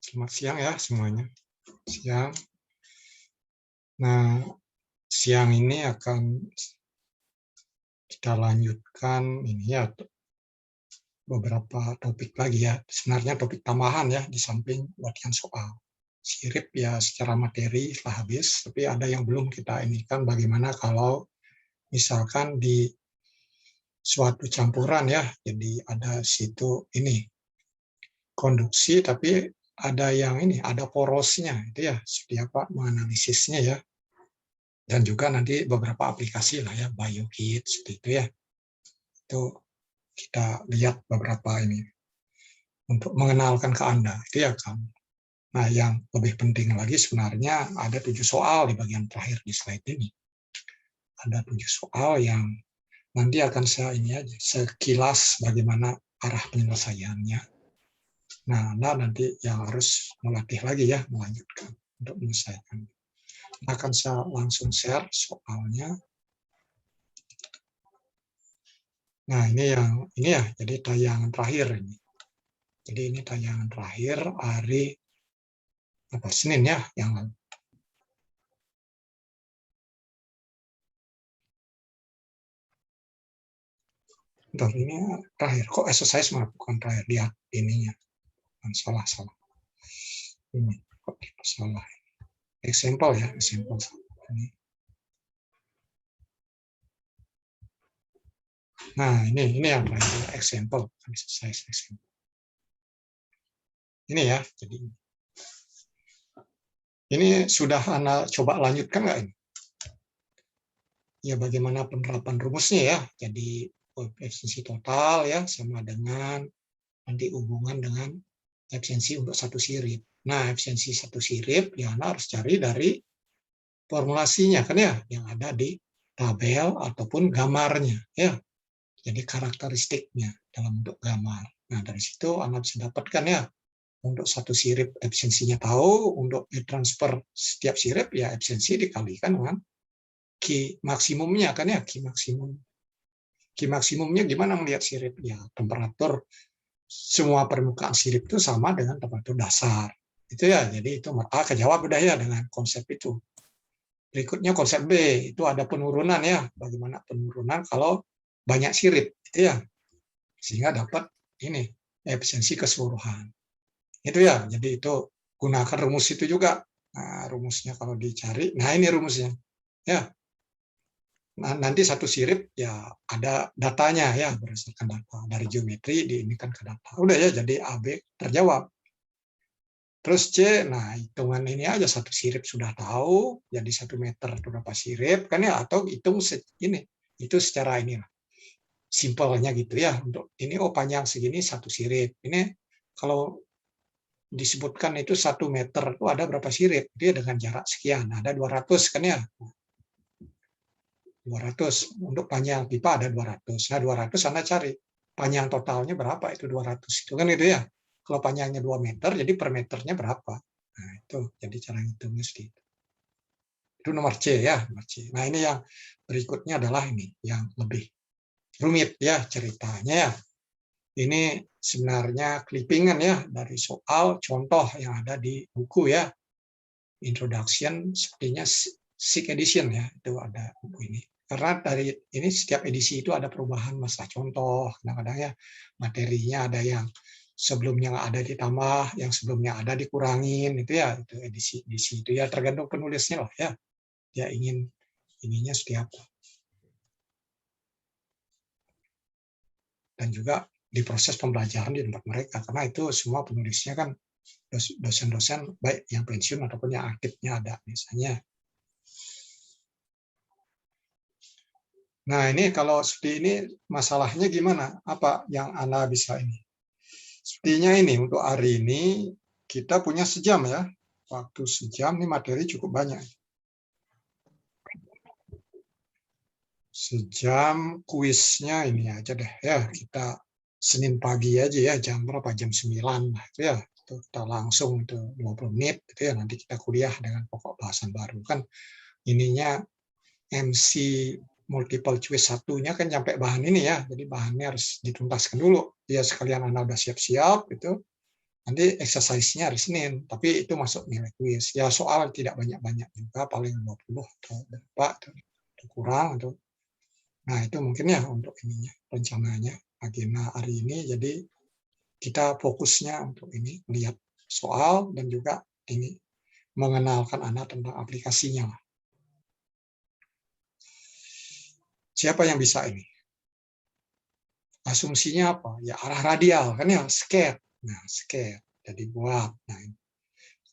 Selamat siang ya semuanya. Siang. Nah, siang ini akan kita lanjutkan ini ya beberapa topik lagi ya. Sebenarnya topik tambahan ya di samping latihan soal. Sirip ya secara materi telah habis, tapi ada yang belum kita ini kan bagaimana kalau misalkan di suatu campuran ya. Jadi ada situ ini konduksi tapi ada yang ini ada porosnya itu ya. Seperti apa menganalisisnya ya. Dan juga nanti beberapa aplikasi lah ya, BioKit seperti itu ya. Itu kita lihat beberapa ini untuk mengenalkan ke Anda itu ya kan. Nah, yang lebih penting lagi sebenarnya ada 7 soal di bagian terakhir di slide ini. Ada 7 soal yang nanti akan saya ini aja sekilas bagaimana arah penyelesaiannya. Nah, Anda nanti yang harus melatih lagi ya, melanjutkan untuk menyelesaikan. Akan saya langsung share soalnya. Nah, ini ya, jadi tayangan terakhir ini. Jadi ini tayangan terakhir hari Senin ya, yang lalu. Bentar, ini terakhir. Kok exercise malah bukan terakhir? Lihat ininya. Salah. Ini kok salah. Example ya, example. Ini. Nah, ini yang terakhir, example. Exercise example. Ini ya, jadi ini sudah Anda coba lanjutkan nggak ini? Ya, bagaimana penerapan rumusnya ya. Jadi efisiensi total ya sama dengan nanti hubungan dengan efisiensi untuk satu sirip. Nah, efisiensi satu sirip ya Anda harus cari dari formulasinya kan ya yang ada di tabel ataupun gambarnya ya. Jadi karakteristiknya dalam bentuk gambar. Nah, dari situ Anda bisa dapatkan ya untuk satu sirip efisiensinya tahu, untuk transfer setiap sirip ya efisiensi dikalikan dengan Q maksimumnya kan ya, Q maksimum. Q maksimumnya gimana melihat sirip? Ya, temperatur semua permukaan sirip itu sama dengan temperatur dasar. Itu ya, jadi itu kejawab udah ya dengan konsep itu. Berikutnya konsep B, itu ada penurunan ya. Bagaimana penurunan kalau banyak sirip, itu ya. Sehingga dapat ini efisiensi keseluruhan. Itu ya, jadi itu gunakan rumus itu juga. Nah, rumusnya kalau dicari, nah ini rumusnya. Ya, nah, nanti satu sirip ya ada datanya ya berdasarkan data dari geometri diinikan ke data. Udah ya jadi AB terjawab. Terus C, nah hitungan ini aja satu sirip sudah tahu jadi 1 meter itu berapa sirip kan ya atau hitung ini itu secara ini lah simpelnya gitu ya untuk ini panjang segini satu sirip ini kalau disebutkan itu 1 meter itu ada berapa sirip dia dengan jarak sekian ada 200 kan ya 200 untuk panjang pipa ada 200. Nah, 200 Anda cari panjang totalnya berapa itu 200 itu kan itu ya. Kalau panjangnya 2 meter jadi per meternya berapa. Nah, itu jadi cara ngitungnya seperti itu. Itu nomor C ya, nomor C. Nah, ini yang berikutnya adalah ini yang lebih rumit ya ceritanya ya. Ini sebenarnya clippingan ya dari soal contoh yang ada di buku ya. Introduction sepertinya 6 edition ya, itu ada buku ini. Karena dari ini setiap edisi itu ada perubahan masalah contoh, kadang-kadang ya materinya ada yang sebelumnya ada ditambah, yang sebelumnya ada dikurangin, itu ya itu edisi itu ya tergantung penulisnya lah ya, dia ingin ininya seperti apa. Dan juga di proses pembelajaran di tempat mereka, karena itu semua penulisnya kan dosen-dosen baik yang pensiun ataupun yang aktifnya ada misalnya. Nah, ini kalau seperti ini masalahnya gimana? Apa yang Anda bisa ini? Sepertinya ini untuk hari ini kita punya sejam ya. Waktu sejam ini materi cukup banyak. Sejam kuisnya ini aja deh ya. Kita Senin pagi aja ya, jam berapa? Jam 9 lah itu ya. Itu kita langsung itu 20 menit itu ya nanti kita kuliah dengan pokok bahasan baru kan ininya MC multiple choice satunya kan sampai bahan ini ya, jadi bahannya harus dituntaskan dulu. Ya sekalian Anda udah siap-siap itu Nanti exercise-nya hari Senin, tapi itu masuk nilai kuis. Ya soal tidak banyak-banyak juga, paling 20 atau berapa, atau kurang. Nah itu mungkin ya untuk ininya, rencananya, agenda hari ini. Jadi kita fokusnya untuk ini, melihat soal dan juga ini, mengenalkan anak tentang aplikasinya. Siapa yang bisa ini? Asumsinya apa? Ya arah radial, kan ya, skate. Nah, skate. Jadi buat. Nah,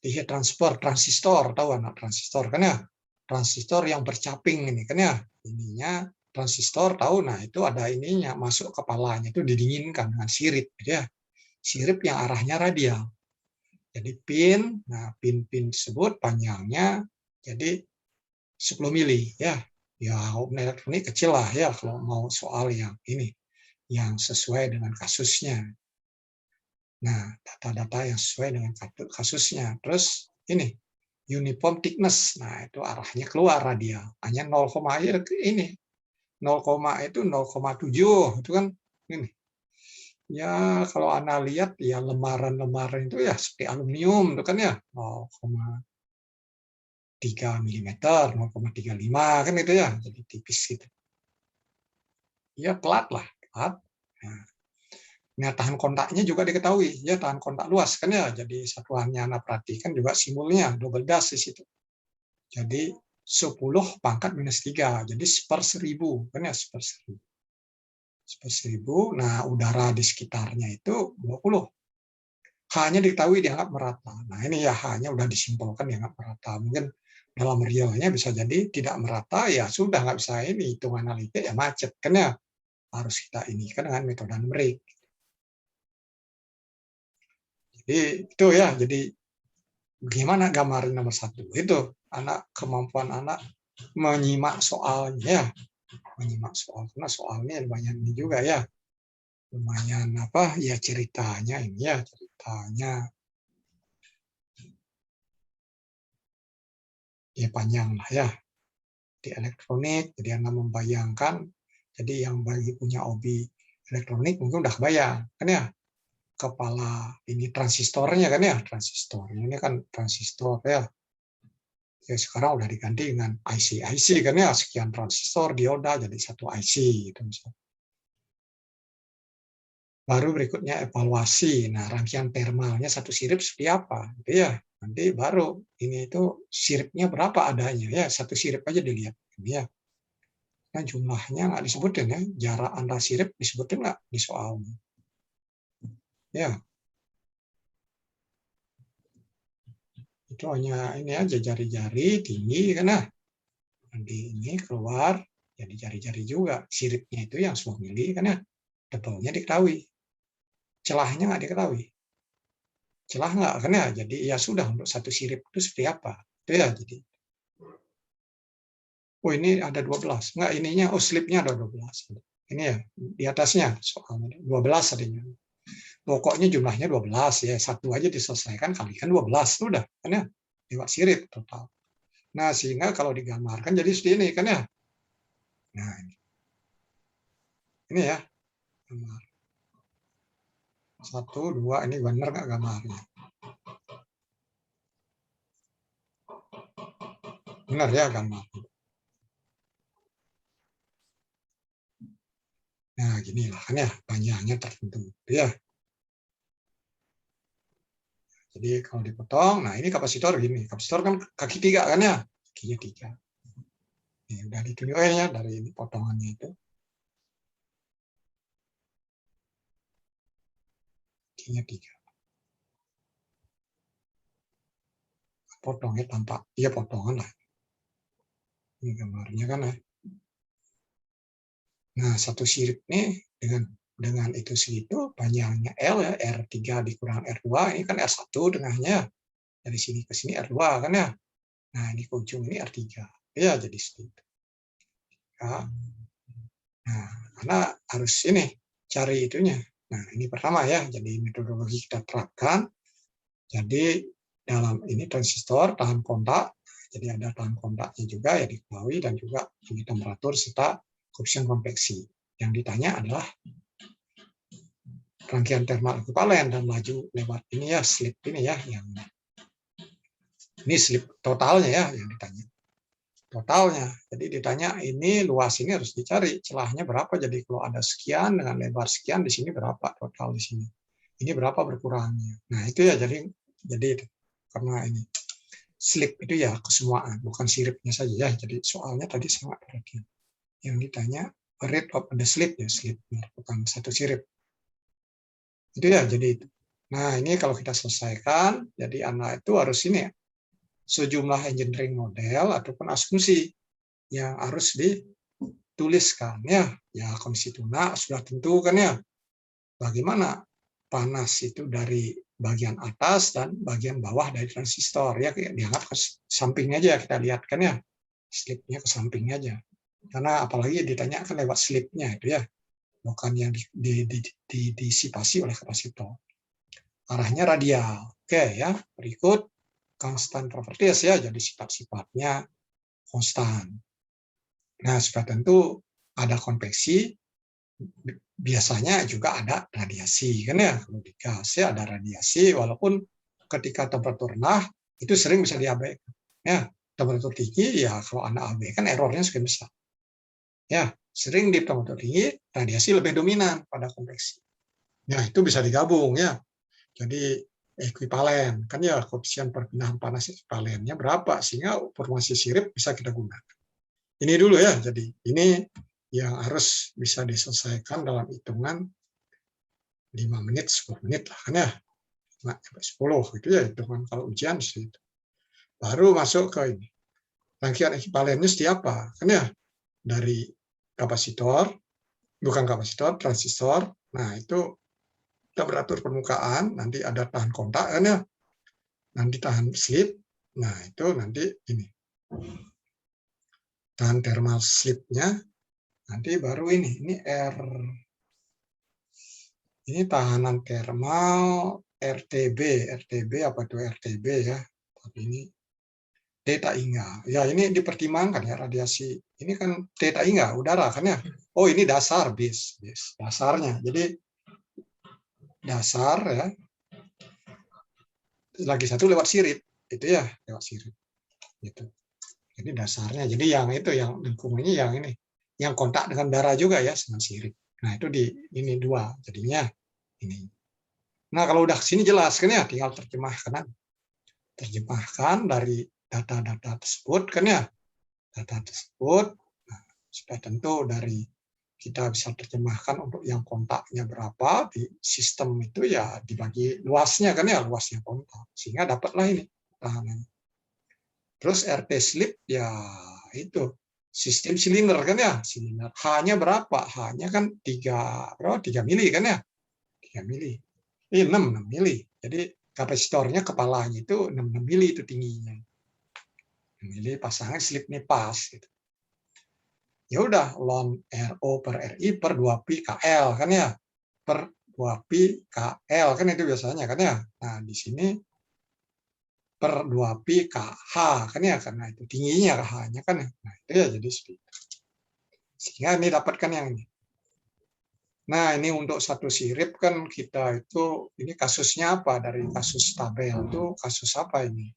heat transfer, transistor, tahu anak transistor kan ya? Transistor yang bercaping ini kan ya? Ininya transistor tahu, nah itu ada ininya masuk kepalanya itu didinginkan dengan sirip, gitu ya. Sirip yang arahnya radial. Jadi pin, nah pin-pin tersebut panjangnya jadi 10 mili ya. Ya elektronik kecil lah ya kalau mau soal yang ini, yang sesuai dengan kasusnya. Nah, data-data yang sesuai dengan kasusnya. Terus ini uniform thickness. Nah, itu arahnya keluar radial. Hanya 0, ini 0, itu 0,7 itu kan ini. Ya, kalau Anda lihat ya lembaran-lembaran itu ya seperti aluminium itu kan ya 0,3 mm, 0,35 kan itu ya. Jadi tipis gitu. Ya, pelat lah, pelat. Nah, tahan kontaknya juga diketahui, ya tahan kontak luas kan ya. Jadi satuannya Anda perhatikan juga simbolnya double dash di situ. Jadi 10 pangkat minus 3, jadi per 1000 kan ya, per 1000. Per 1000, nah udara di sekitarnya itu 20. H-nya diketahui dianggap merata. Nah ini ya H-nya udah disimpulkan dianggap merata. Mungkin dalam realnya bisa jadi tidak merata, ya sudah nggak bisa ini hitung analitik ya macet kan ya. Harus kita ini kan dengan metode numerik. Jadi itu ya, jadi bagaimana gambaran nomor 1 itu anak, kemampuan anak menyimak soalnya, menyimak soal karena soalnya lumayan ini juga ya, lumayan apa ya ceritanya ini ya, ceritanya ya panjang lah ya di elektronik. Jadi anak membayangkan, jadi yang bagi punya hobi elektronik mungkin udah kebayang kan ya, kepala ini transistornya kan ya, transistor ini kan transistor ya. Ya sekarang udah diganti dengan IC kan ya, sekian transistor dioda jadi satu IC gitu misalnya. Baru berikutnya evaluasi. Nah, rangkaian thermalnya satu sirip seperti apa gitu ya. Nanti baru ini itu siripnya berapa adanya ya, satu sirip aja dilihat ya. Nah, jumlahnya nggak disebutin ya, jarak antara sirip disebutin nggak di soalnya. Ya, itu hanya ini aja jari-jari tinggi kan ya. Nanti ini keluar jadi jari-jari juga. Siripnya itu yang 10 mili kan ya. Tebalnya diketahui. Celahnya nggak diketahui. Celah nggak kan ya. Jadi ya sudah untuk satu sirip itu seperti apa. Itu ya jadi. Oh ini ada 12. Nggak ininya, oh slipnya ada 12. Ini ya di atasnya soalnya 12 adanya. Pokoknya jumlahnya 12 ya. Satu aja diselesaikan kalikan 12. Sudah kan ya. Lewat sirip total. Nah sehingga kalau digambarkan jadi seperti ini kan ya. Nah ini ya. Gambar. 1, 2, ini benar nggak gambarnya? Benar ya gambar. Nah, ginilah kan ya, panjangnya tertentu. Ya. Jadi kalau dipotong, nah ini kapasitor gini. Kapasitor kan kaki 3 kan ya? Kakinya 3. Ini udah ditunjukin ya dari ini potongannya itu. Kakinya 3. Potongnya tampak, iya potongan lah. Ini gambarnya kan ya. Nah, satu sirip nih dengan itu segitu, panjangnya L ya, R3 dikurang R2, ini kan R1 tengahnya. Dari sini ke sini R2 kan ya. Nah, ini ke ujung ini R3. Ya, jadi segitu. Ya. Nah, karena harus ini cari itunya. Nah, ini pertama ya. Jadi metodologi kita terapkan. Jadi dalam ini transistor tahan kontak. Jadi ada tahan kontaknya juga ya diketahui dan juga tinggi temperatur serta koefisien konveksi. Yang ditanya adalah rangkaian thermal ekuivalen dan laju lewat ini ya, slip ini ya, yang ini slip totalnya ya yang ditanya. Totalnya. Jadi ditanya ini luas ini harus dicari celahnya berapa. Jadi kalau ada sekian dengan lebar sekian di sini berapa total di sini. Ini berapa berkurangnya. Nah, itu ya jadi itu. Karena ini slip itu ya kesemuaan, bukan siripnya saja ya. Jadi soalnya tadi sangat perhatian. Yang ditanya rate of the slip ya, slip bukan satu sirip. Itu ya jadi itu. Nah, ini kalau kita selesaikan, jadi anak itu harus ini ya, sejumlah engineering model ataupun asumsi yang harus dituliskan ya. Ya kondisi tunak sudah tentu kan ya. Bagaimana panas itu dari bagian atas dan bagian bawah dari transistor ya, dianggap ke sampingnya aja kita lihat kan ya. Slipnya ke sampingnya aja. Karena apalagi ditanyakan lewat slipnya itu ya. Bukan yang disipasi oleh kapasitor. Arahnya radial. Oke ya, berikut constant properties ya, jadi sifat-sifatnya konstan. Nah, sudah tentu ada konveksi, biasanya juga ada radiasi kan ya. Kalau di gas ya ada radiasi, walaupun ketika temperatur rendah itu sering bisa diabaikan. Ya, temperatur tinggi ya kalau Anda abaikan errornya semakin besar. Ya, sering di temperatur tinggi radiasi lebih dominan pada konveksi. Nah, itu bisa digabung ya. Jadi ekuivalen kan ya, koefisien perpindahan panas ekuivalennya berapa sehingga formasi sirip bisa kita gunakan. Ini dulu ya, jadi ini yang harus bisa diselesaikan dalam hitungan 5 menit, 10 menit lah kan ya. 10 gitu ya hitungan kalau ujian itu. Baru masuk ke ini. Rangkaian ekuivalennya siapa? Kan ya dari kapasitor, bukan kapasitor, transistor. Nah, itu temperatur permukaan, nanti ada tahan kontak kan ya. Nanti tahan slip. Nah, itu nanti ini. Tahan thermal slipnya. Nanti baru ini R. Ini tahanan thermal RTB. RTB apa itu RTB ya? Tapi ini theta Inga. Ya, ini dipertimbangkan ya radiasi. Ini kan theta Inga, udara kan ya. Oh, ini dasar bis, dasarnya. Jadi dasar ya. Lagi satu lewat sirip, itu ya, lewat sirip. Gitu. Jadi dasarnya. Jadi yang itu yang lingkungannya yang ini, yang kontak dengan darah juga ya dengan sirip. Nah, itu di ini dua. Jadinya ini. Nah, kalau udah sini jelas kan ya, tinggal terjemahkan. Terjemahkan dari data-data tersebut kan ya. Data tersebut nah, sudah tentu dari kita bisa terjemahkan untuk yang kontaknya berapa di sistem itu ya dibagi luasnya kan ya, luasnya kontak sehingga dapatlah ini tahanannya. Terus RT slip ya itu sistem silinder kan ya, silinder H-nya berapa? H-nya kan 3 mili kan ya, 3 mili, 6 mili. Jadi kapasitornya kepalanya itu 6 mili itu tingginya. 6 mili pasangan slipnya pas gitu. Ya udah ln RO per RI per 2pi KL kan ya, per 2pi KL kan itu biasanya kan ya. Nah, di sini per 2pi KH kan ya, karena itu tingginya KH-nya kan ya. Nah, itu ya jadi seperti itu. Sehingga ini dapatkan yang ini. Nah, ini untuk satu sirip kan kita itu, ini kasusnya apa? Dari kasus tabel itu kasus apa ini?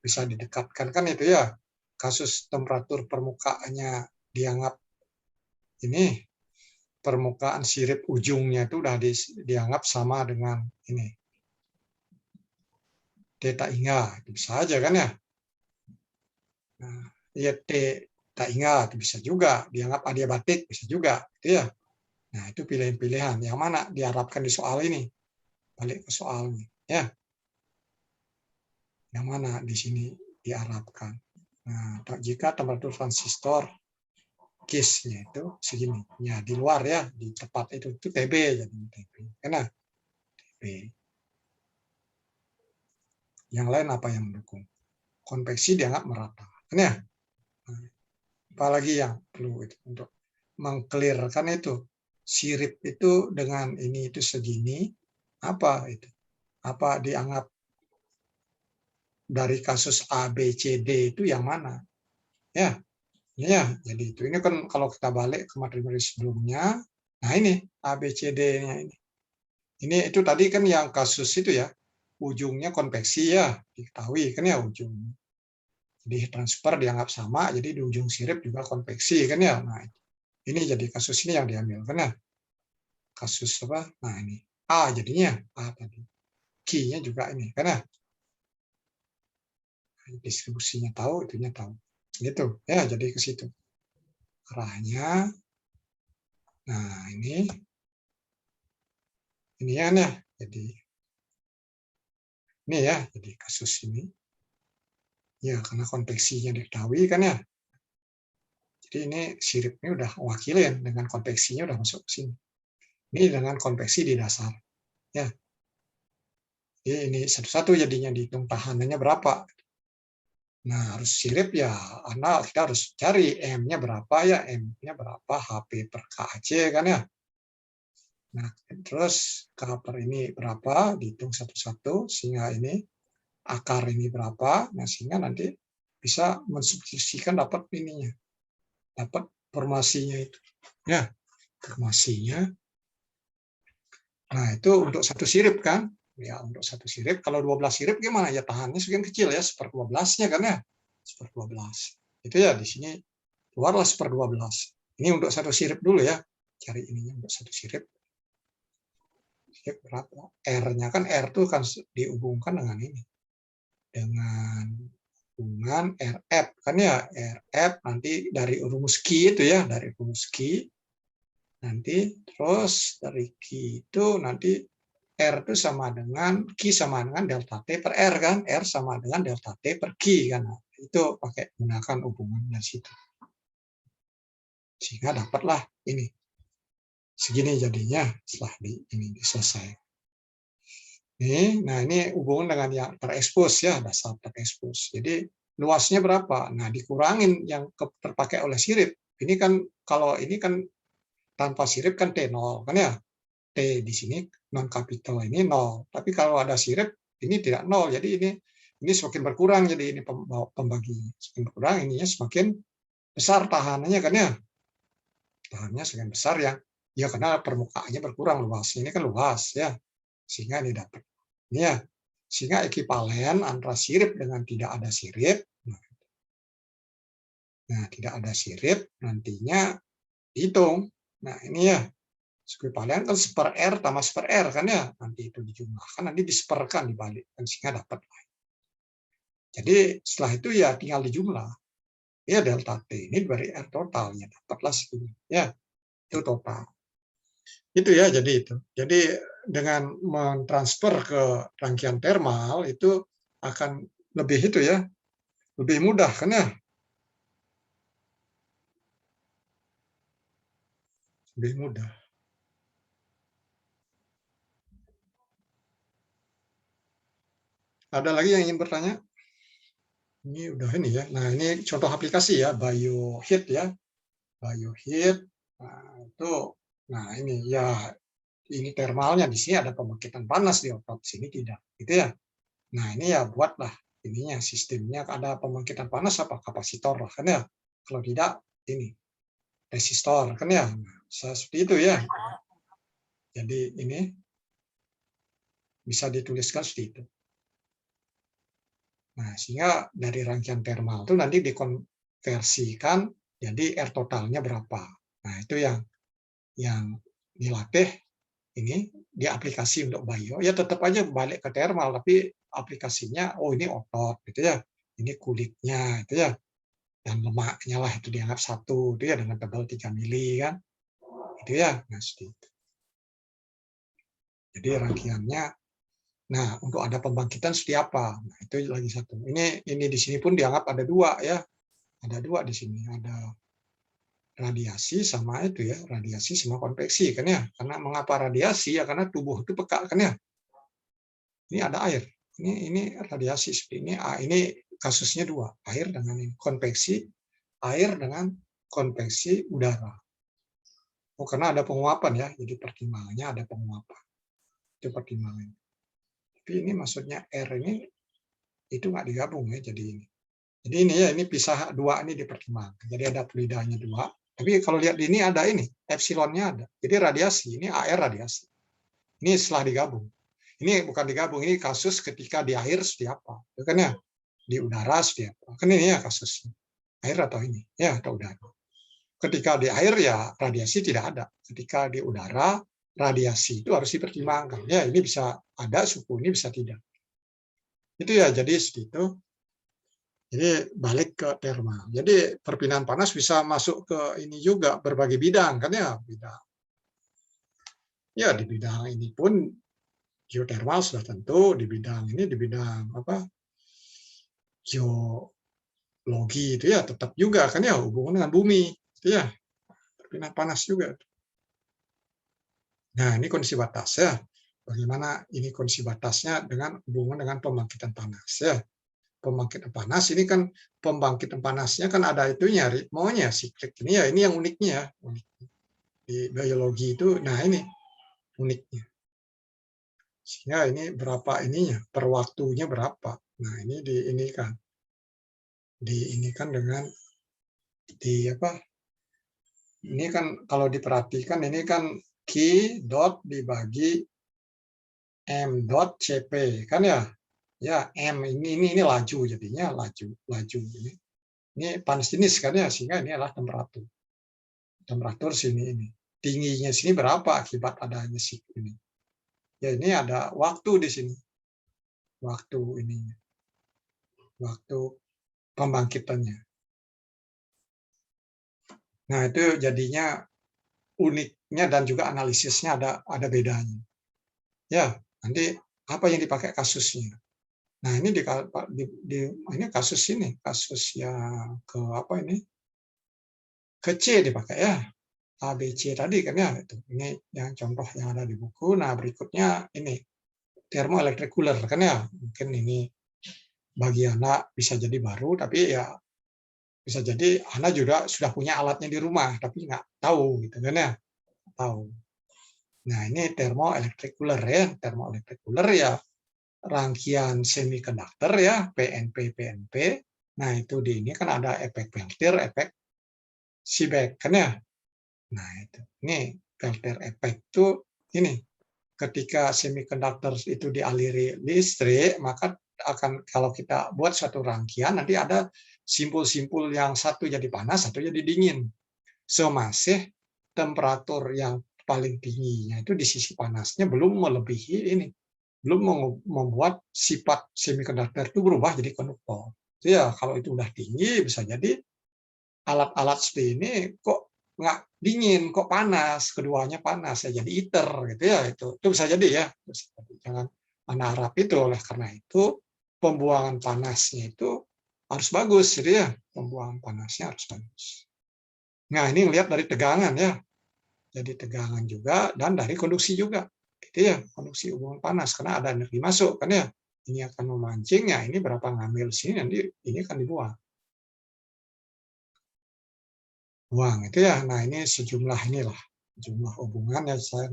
Bisa didekatkan kan itu ya. Kasus temperatur permukaannya dianggap ini permukaan sirip ujungnya itu udah dianggap sama dengan ini theta Inga, itu bisa aja kan ya. Nah, ya theta Inga itu bisa juga dianggap adiabatik, bisa juga gitu ya. Nah, itu pilihan-pilihan yang mana diharapkan di soal ini. Balik ke soalnya ya. Yang mana di sini diharapkan. Nah, jika temperatur transistor case-nya itu segini. Ya, di luar ya, di tempat itu TB jadi TB. Karena TB. Yang lain apa yang mendukung? Konveksi dianggap merata. Kan ya? Nah, apalagi yang perlu itu untuk mengklirkan itu. Sirip itu dengan ini itu segini, apa itu? Apa dianggap dari kasus A, B, C, D itu yang mana? Ya, ya, jadi itu. Ini kan kalau kita balik ke materi sebelumnya, nah ini A, B, C, D-nya ini. Ini itu tadi kan yang kasus itu ya, ujungnya konveksi ya, diketahui kan ya ujung. Jadi transfer dianggap sama, jadi di ujung sirip juga konveksi kan ya. Nah, ini jadi kasus ini yang diambil kan ya. Kasus apa? Nah, ini A jadinya A tadi. Q-nya juga ini kan ya. Distribusinya tahu, itunya tahu. Gitu ya, jadi ke situ. Arahnya. Nah, ini ya. Jadi ini ya, jadi kasus ini. Ya, karena konveksinya diketahui kan ya. Jadi ini siripnya udah wakilin dengan konveksinya udah masuk ke sini. Ini dengan konveksi di dasar. Ya. Jadi ini satu-satu jadinya dihitung tahanannya berapa. Nah, harus sirip ya, kita harus cari M-nya berapa ya, M-nya berapa, HP per KAC kan ya. Nah, terus K per ini berapa, dihitung satu-satu, sehingga ini akar ini berapa, nah sehingga nanti bisa mensubstitusikan dapat ininya, dapat formasinya itu. Ya, formasinya. Nah, itu untuk satu sirip kan. Ya, untuk satu sirip. Kalau 12 sirip gimana? Ya tahannya sekian kecil ya, 1/12-nya kan ya. 1/12. Itu ya di sini keluarlah 1/12. Ini untuk satu sirip dulu ya. Cari ininya untuk satu sirip. Sirip berapa? R-nya kan R itu kan dihubungkan dengan ini. Dengan hubungan RF kan ya. RF nanti dari rumus Q itu ya, dari rumus Q. Nanti terus dari Q itu nanti R itu sama dengan Q sama dengan delta T per R kan. R sama dengan delta T per Q kan. Nah, itu pakai gunakan hubungan dari situ. Sehingga dapatlah ini. Segini jadinya setelah ini selesai. Nah ini hubungan dengan yang terekspos ya, dasar terekspos. Jadi luasnya berapa? Nah dikurangin yang terpakai oleh sirip. Ini kan kalau ini kan tanpa sirip kan T0 kan ya. T di sini non kapital ini 0. Tapi kalau ada sirip ini tidak 0. Jadi ini semakin berkurang, jadi ini pembaginya semakin berkurang, ininya semakin besar tahanannya kan ya. Tahannya semakin besar ya karena permukaannya berkurang luasnya. Ini kan luas ya. Sehingga ini dapat. Ini ya. Sehingga ekivalen antara sirip dengan tidak ada sirip. Nah, tidak ada sirip nantinya dihitung. Nah, ini ya. Ekuivalen kan seper R tambah seper R kan ya. Nanti itu dijumlahkan, nanti diseperkan, dibalikkan sehingga dapat. Jadi setelah itu ya tinggal dijumlah. Ya delta T ini dari R totalnya dapatlah segini. Ya, itu total. Itu ya, jadi itu. Jadi dengan mentransfer ke rangkaian termal itu akan lebih itu ya, lebih mudah kan ya. Lebih mudah. Ada lagi yang ingin bertanya? Ini udah ini ya. Nah, ini contoh aplikasi ya, bioheat ya. Bioheat. Nah, itu ini ya ini termalnya di sini ada pembangkitan panas di otot, sini tidak. Gitu ya. Nah, ini ya buatlah ininya sistemnya ada pembangkitan panas apa kapasitor lah kan ya. Kalau tidak ini resistor kan ya. Nah, seperti itu ya. Jadi ini bisa dituliskan seperti itu. Nah, sehingga dari rangkaian termal itu nanti dikonversikan jadi R totalnya berapa. Nah, itu yang dilatih ini di aplikasi untuk bio. Ya tetap aja balik ke termal, tapi aplikasinya oh ini otot gitu ya. Ini kulitnya itu ya. Dan lemaknya lah itu dianggap satu itu ya dengan tebal 3 mili kan. Itu ya. Nah, seperti itu. Jadi rangkaiannya. Nah, untuk ada pembangkitan seperti apa? Nah, itu lagi satu. Ini di sini pun dianggap ada dua ya. Ada dua di sini. Ada radiasi sama itu ya, radiasi sama konveksi kan ya. Karena mengapa radiasi ya karena tubuh itu peka kan ya. Ini ada air. Ini radiasi seperti ini. Ini kasusnya dua, air dengan konveksi, air dengan konveksi udara. Oh, karena ada penguapan ya. Jadi pertimbangannya ada penguapan. Itu pertimbangannya. Tapi ini maksudnya R ini itu nggak digabung ya jadi ini. Jadi ini ya ini pisah dua ini dipertimbangkan. Jadi ada fluidanya dua. Tapi kalau lihat di ini ada ini epsilonnya ada. Jadi radiasi ini AR radiasi. Ini setelah digabung. Ini bukan digabung, ini kasus ketika di air seperti apa. Ya kan ya? Di udara seperti apa. Kan ini ya kasusnya. Air atau ini? Ya, atau udara. Ketika di air ya radiasi tidak ada. Ketika di udara, radiasi itu harus dipertimbangkan. Ya, ini bisa ada suhu, ini bisa tidak. Itu ya, jadi segitu. Jadi balik ke thermal. Jadi perpindahan panas bisa masuk ke ini juga berbagai bidang kan ya, bidang. Ya di bidang ini pun geothermal sudah tentu, di bidang ini di bidang apa? Geologi itu ya tetap juga kan ya hubungan dengan bumi. Itu ya perpindahan panas juga. Nah, ini kondisi batas ya. Bagaimana ini kondisi batasnya dengan hubungan dengan pembangkitan panas ya. Pembangkitan panas ini kan pembangkitan panasnya kan ada itunya ritmenya siklik ini ya, ini yang uniknya ya, unik di biologi itu. Nah, ini uniknya. Sehingga ini berapa ininya, per waktunya berapa. Nah, ini ini kan dengan di apa? Ini kan kalau diperhatikan ini kan Q dot dibagi M dot CP kan ya. Ya, M ini laju jadinya laju ini. Ini panas jenis kan ya, sehingga ini adalah temperatur. Temperatur sini ini. Tingginya sini berapa akibat adanya ini. Ya, ini ada waktu di sini. Waktu ininya. Waktu pembangkitannya. Nah, itu jadinya uniknya dan juga analisisnya ada bedanya. Ya, nanti apa yang dipakai kasusnya. Nah, ini ini kasus ini, kasus yang ke apa ini? Ke C dipakai ya. A, B, C tadi kan ya. Ini yang contoh yang ada di buku. Nah, berikutnya ini thermoelectric cooler kan ya. Mungkin ini bagi anak bisa jadi baru, tapi ya bisa jadi anak juga sudah punya alatnya di rumah, tapi nggak tahu gitu kan ya. Tahu. Nah, ini thermoelectric cooler ya. Thermoelectric cooler ya rangkaian semiconductor ya, PNP, PNP. Nah, itu di ini kan ada efek Peltier, efek Seebeck kan ya. Nah, itu. Ini Peltier efek itu ini ketika semiconductor itu dialiri listrik, maka akan kalau kita buat suatu rangkaian nanti ada simpul-simpul yang satu jadi panas, satu jadi dingin. Semasih temperatur yang paling tingginya itu di sisi panasnya belum melebihi ini, belum membuat sifat semiconductor itu berubah jadi konduktor. Ya, kalau itu udah tinggi bisa jadi alat-alat seperti ini kok nggak dingin, kok panas, keduanya panas, ya jadi iter gitu ya, itu bisa jadi ya. Jangan Anda harap itu, oleh karena itu pembuangan panasnya itu harus bagus, jadi ya pembuangan panasnya harus bagus. Nah, ini lihat dari tegangan ya, jadi tegangan juga dan dari konduksi juga, gitu ya, konduksi hubungan panas karena ada energi masuk kan ya, ini akan memancing ya, ini berapa ngambil sini nanti ini akan dibuang. Buang itu ya. Nah, ini sejumlah inilah jumlah hubungan yang saya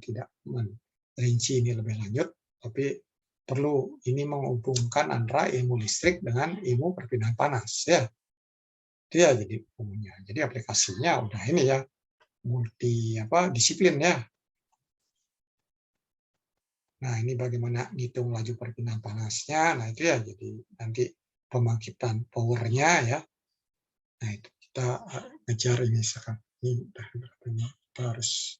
tidak merinci ini lebih lanjut, tapi perlu ini menghubungkan antara ilmu listrik dengan ilmu perpindahan panas ya. Itu ya jadi umumnya. Jadi aplikasinya udah ini ya multi disiplin ya. Nah, ini bagaimana ngitung laju perpindahan panasnya. Nah, itu ya jadi nanti pembangkitan powernya ya. Nah, itu kita ngejar ini sekarang. Ini udah berapa kita harus.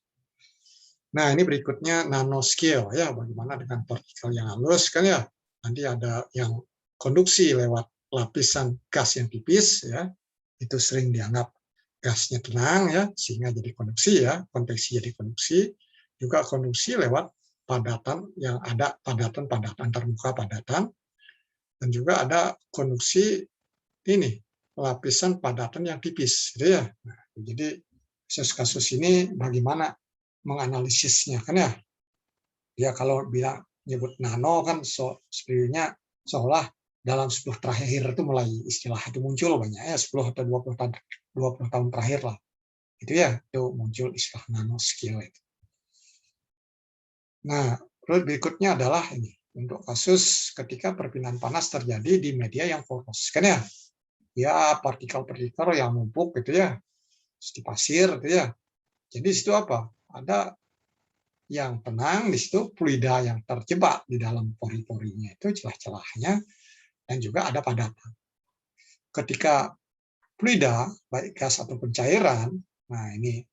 Nah, ini berikutnya nanoscale ya, bagaimana dengan partikel yang halus kan ya. Nanti ada yang konduksi lewat lapisan gas yang tipis ya. Itu sering dianggap gasnya tenang ya, sehingga jadi konduksi ya, konveksi jadi konduksi. Juga konduksi lewat padatan yang ada padatan antarmuka padatan, dan juga ada konduksi ini lapisan padatan yang tipis gitu ya. Nah, jadi kasus-kasus ini bagaimana menganalisisnya kan ya. Ya kalau bilang nyebut nano kan sebenarnya seolah dalam 10 terakhir itu mulai istilah itu muncul banyak ya, 10 atau 20 tahun terakhir lah. Itu ya, itu muncul istilah nanoscale itu. Nah, terus berikutnya adalah ini untuk kasus ketika perpindahan panas terjadi di media yang poros kan ya. Ya, partikel-partikel yang numpuk gitu ya, di pasir gitu ya. Jadi situ apa? Ada yang tenang, di situ fluida yang terjebak di dalam pori-porinya itu celah-celahnya, dan juga ada padatan. Ketika fluida, baik gas ataupun cairan, nah ini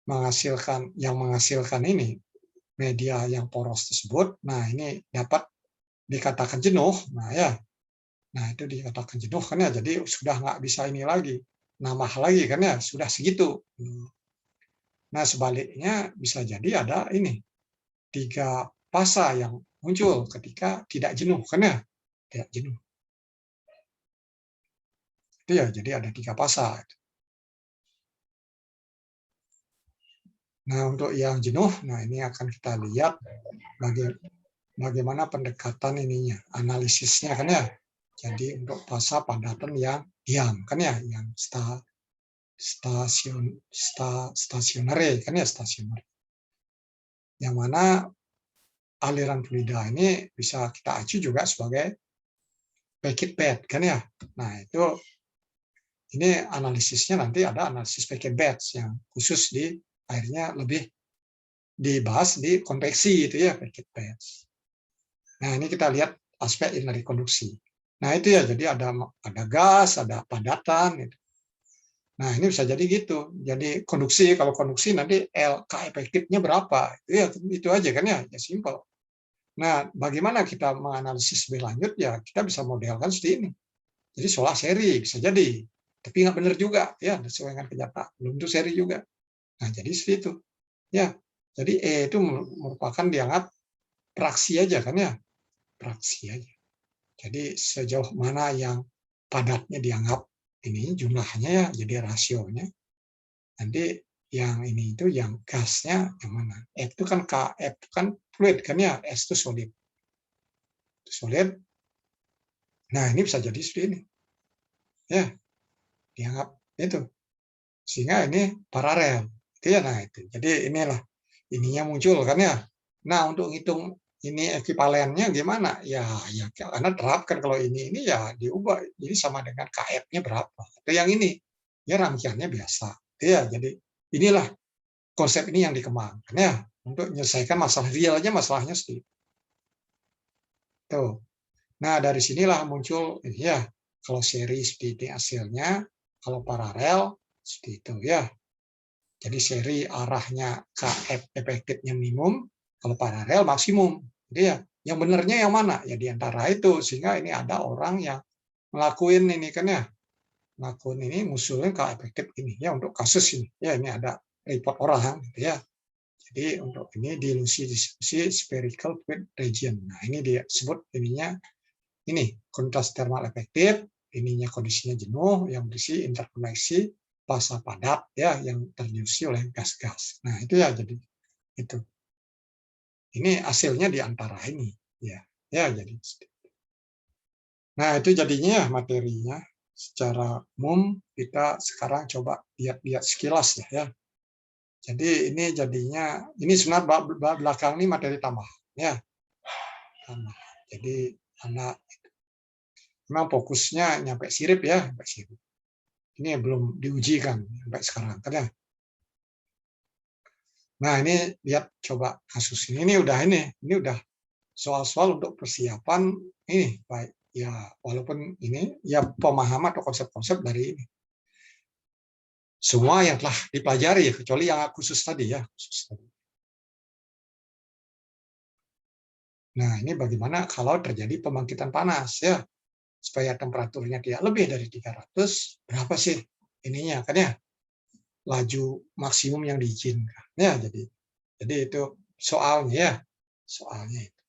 menghasilkan ini media yang poros tersebut, nah ini dapat dikatakan jenuh, nah itu dikatakan jenuh kan ya, jadi sudah nggak bisa ini lagi, nambah lagi kan ya, sudah segitu. Nah sebaliknya bisa jadi ada ini 3 fasa yang muncul ketika tidak jenuh kan ya, tidak jenuh. Itu ya, jadi ada 3 fasa. Nah untuk yang jenuh, nah ini akan kita lihat bagaimana pendekatan ininya, analisisnya kan ya. Jadi untuk fasa padatan yang diam kan ya, yang stasionary kan ya, stasioner. Yang mana aliran fluida ini bisa kita acu juga sebagai packet bed kan ya. Nah itu ini analisisnya nanti ada analisis packet beds yang khusus di akhirnya lebih dibahas di konveksi itu ya, packet beds. Nah ini kita lihat aspek dari konduksi. Nah itu ya, jadi ada gas, ada padatan. Gitu. Nah ini bisa jadi gitu. Jadi konduksi, kalau konduksi nanti LK efektifnya berapa? Itu aja kan ya, ya simpel. Nah bagaimana kita menganalisis lebih lanjut ya, kita bisa modelkan seperti ini. Jadi soal seri bisa jadi, tapi nggak benar juga ya, sesuai dengan kenyataan. Belum tentu seri juga. Nah jadi seperti itu. Ya, jadi E itu merupakan dianggap praksi aja kan ya, praksi aja. Jadi sejauh mana yang padatnya dianggap ini jumlahnya ya, jadi rasionya. Nanti yang ini itu yang gasnya yang mana? F itu kan F itu kan fluid kan ya, S itu solid. Solid. Nah ini bisa jadi seperti ini. Ya, dianggap itu. Sehingga ini paralel. Itu ya, nah itu. Jadi inilah ininya muncul kan ya. Nah untuk hitung ini ekuivalennya gimana? Ya karena terapkan kalau ini ya diubah. Jadi sama dengan KF-nya berapa. Atau yang ini, ya rangkaiannya biasa. Ya, jadi inilah konsep ini yang dikembangkan ya untuk menyelesaikan masalah real aja, masalahnya seperti itu. Nah dari sinilah muncul ya kalau seri seperti ini hasilnya, kalau paralel seperti itu ya. Jadi seri arahnya KF efektifnya minimum, kalau paralel maksimum. Jadi ya, yang benarnya yang mana? Ya di antara itu. Sehingga ini ada orang yang ngelakuin ini kan ya, ngelakuin ini ngusulin KF efektif ini ya untuk kasus ini. Ya ini ada report orang gitu ya. Jadi untuk ini dilusi diskusi spherical fluid region. Nah ini disebut ininya ini kontras thermal efektif, ininya kondisinya jenuh, yang berisi interkoneksi fasa padat ya yang terdiusi oleh gas-gas. Nah itu ya, jadi itu. Ini hasilnya di antara ini ya. Ya jadi. Nah itu jadinya materinya secara umum kita sekarang coba lihat sekilas ya. Jadi ini jadinya ini sebenarnya belakang ini materi tambahan ya. Jadi anak memang fokusnya nyampe sirip ya, sampai sirip. Ini belum diujikan sampai sekarang kan ya. Nah ini lihat coba kasus ini udah soal-soal untuk persiapan ini baik ya, walaupun ini ya pemahaman atau konsep-konsep dari ini semua yang telah dipelajari kecuali yang khusus tadi ya, khusus tadi. Nah ini bagaimana kalau terjadi pembangkitan panas ya, supaya temperaturnya tidak lebih dari 300, berapa sih ininya kan ya, laju maksimum yang diizinkan ya. Jadi itu soalnya ya, soalnya itu.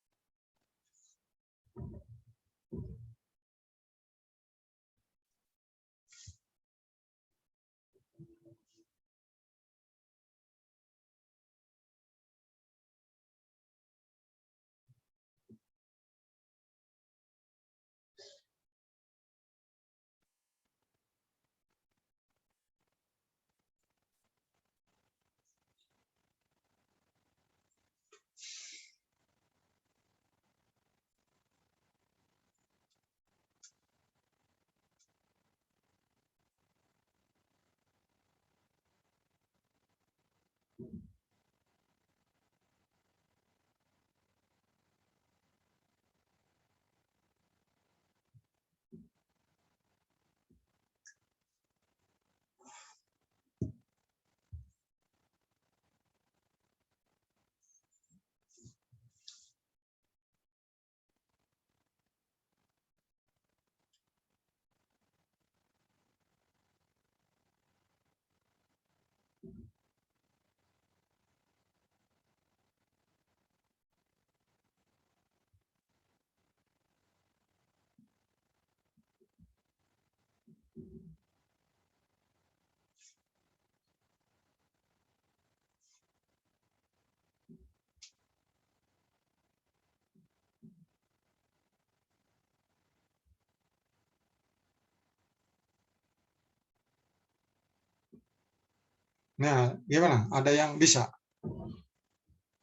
Nah, gimana? Ada yang bisa?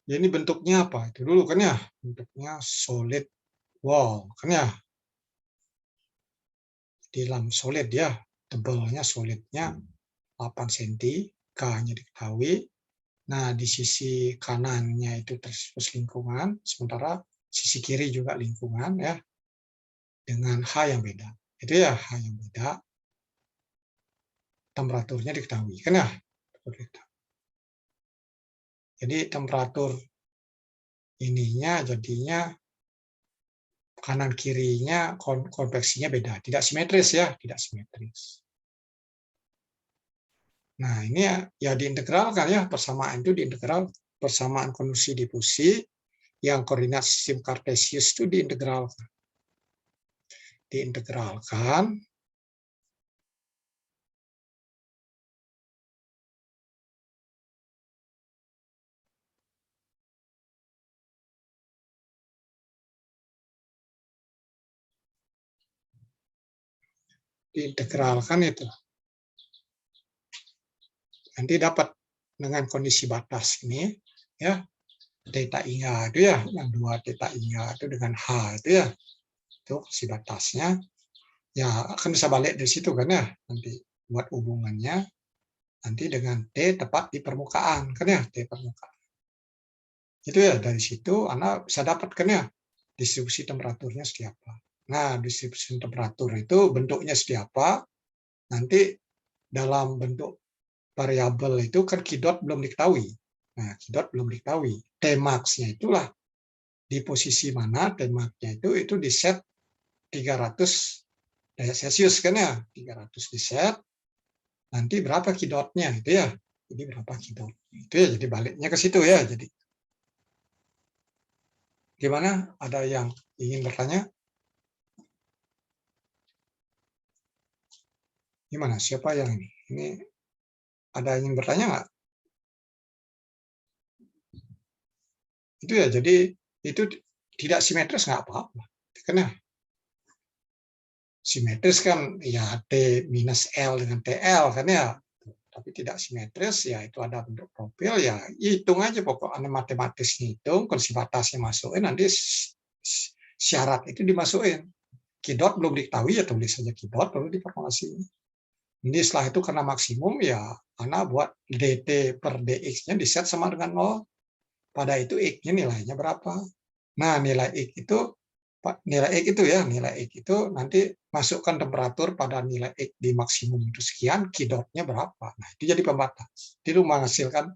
Ya, ini bentuknya apa? Itu dulu kan ya. Bentuknya solid wall kan ya. Dalam solid ya. Tebalnya solidnya 8 cm, K-nya diketahui. Nah, di sisi kanannya itu terus lingkungan, sementara sisi kiri juga lingkungan ya, dengan H yang beda. Itu ya H yang beda, temperaturnya diketahui kan ya. Jadi temperatur ininya jadinya kanan kirinya konveksinya beda, tidak simetris ya, tidak simetris. Nah, ini ya diintegralkan ya, persamaan itu diintegral, persamaan konduksi difusi yang koordinat sistem kartesius itu diintegralkan. Diintegralkan diintegralkan itu nanti dapat dengan kondisi batas ini ya, theta inga itu ya, yang 2 theta inga itu dengan H itu ya, itu kondisi batasnya ya, akan bisa balik dari situ kan ya, nanti buat hubungannya nanti dengan T tepat di permukaan kan ya, T permukaan itu ya, dari situ Anda bisa dapatkan ya distribusi temperaturnya seperti apa. Nah, distribusi temperatur itu bentuknya seperti apa, nanti dalam bentuk variabel itu kan Q dot belum diketahui. Nah, Q dot belum diketahui. Tmax-nya itulah di posisi mana, Tmax-nya itu di set 300 derajat Celcius kan ya, 300 di set. Nanti berapa Q dot-nya itu ya. Jadi berapa Q dot. Itu ya, jadi baliknya ke situ ya. Jadi gimana? Ada yang ingin bertanya? Gimana? Siapa yang ini? Ini ada yang ingin bertanya nggak? Itu ya, jadi itu tidak simetris nggak apa-apa. Karena simetris kan ya T minus L dengan TL kan ya. Tapi tidak simetris ya itu ada bentuk profil ya hitung aja, pokoknya matematis hitung, kondisi batasnya masukin, nanti syarat itu dimasukin. Kidot belum diketahui ya tulis saja kidot lalu diformulasi. Jadi setelah itu karena maksimum ya karena buat dt per dx-nya di set sama dengan 0. Pada itu x-nya nilainya berapa. Nah, nilai x itu ya, nilai x itu nanti masukkan temperatur pada nilai x di maksimum itu sekian, Q-dot-nya berapa. Nah, itu jadi pembatas. Itu menghasilkan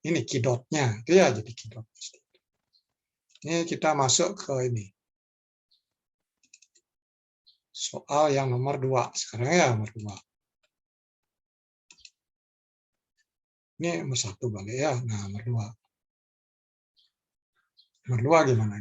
ini Q-dot-nya. Itu ya jadi Q-dot. Ini kita masuk ke ini. Soal yang nomor 2. Sekarang ya nomor 2. Ini nomor 1 balik ya. Nah, nomor 2. Nomor 2 gimana?